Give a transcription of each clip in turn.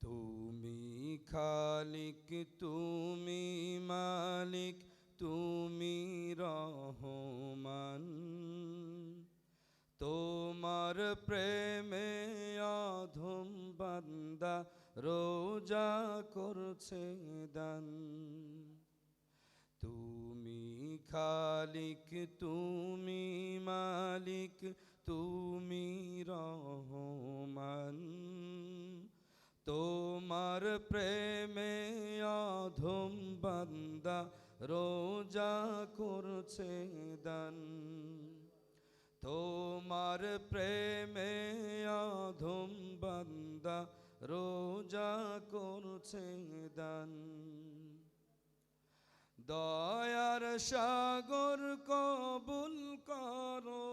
তুমি খালিক তুমি মালিক তুমি রহমান, তোমার প্রেমে অধম বান্দা রোজা করছে দান। তুমি খালিক তুমি মালিক তুমি রহমান, তোমার প্রেমে অধম বান্দা রোজা করছে দান। তোমার প্রেমে অধম বান্দা রোজা করছে দান। দয়ার সাগর কবুল করো,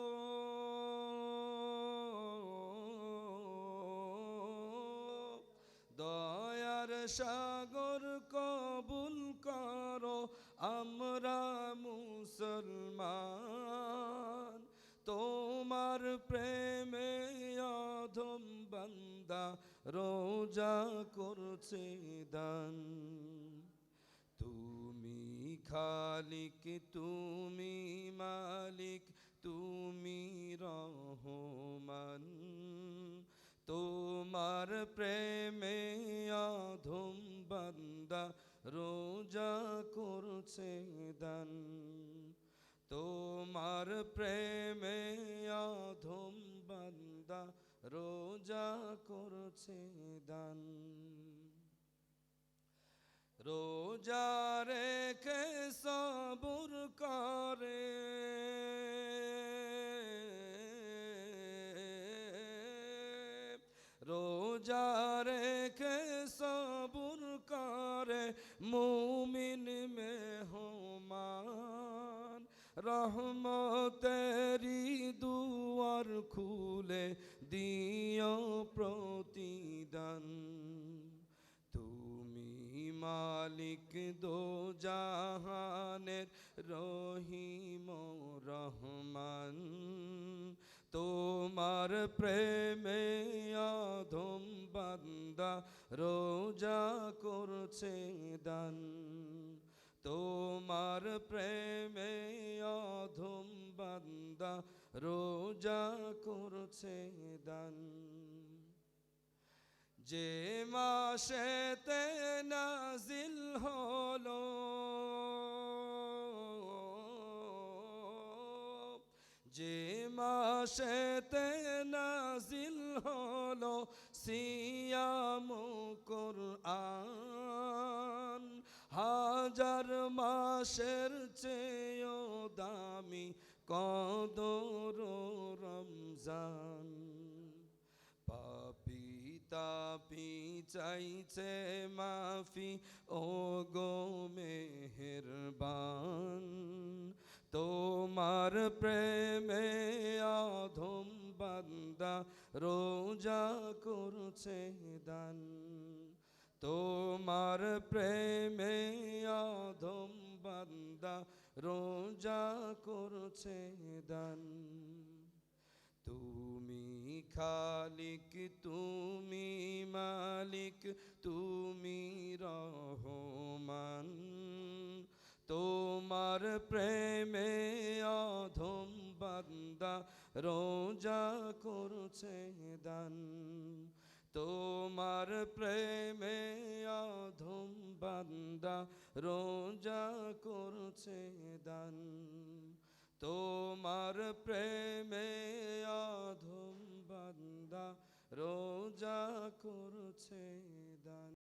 দয়ার সাগর কবুল করো, আমরা মুসলমান। তোমার প্রেমে অধম বান্দা রোজা করছে দান। তুমি খালিক তুমি মালিক তুমি রহমান, তোমার প্রেমে অধম বান্দা রোজা করছে দান। তোমার প্রেমে অধম বান্দা রোজা করছে দান। রোজা রেখে সবুর করে, রোজা রেখে সবুর করে মুমিন মেহমান। রহমতেরি দুয়ার খুলে দিও প্রতিদান। তুমি মালিক দো জাহানের রহিম রহমান, তোমার প্রেমে অধম বান্দা রোজা করছে দান। তোমার প্রেমে অধম বান্দা রোজা করছে দান। যে মাসেতে নাজিল হলো, যে মাসেতে নাজিল হলো সিয়াম কুরআন, হাজার মাসের চেয়েও দামি কদর রমজান। পাপী তাপি চাইছে মাফি ও গো মেহেরবান, তোমার প্রেমে অধম বান্দা রোজা করছে দান। তোমার প্রেমে অধম বান্দা রোজা করছে দান। তুমি খালিক তুমি মালিক তুমি রহমান, তোমার প্রেমে অধম বান্দা রোজা করছে দান। তোমার প্রেমে অধম বান্দা রোজা করছে দান। তোমার প্রেমে অধম বান্দা রোজা করছে দান।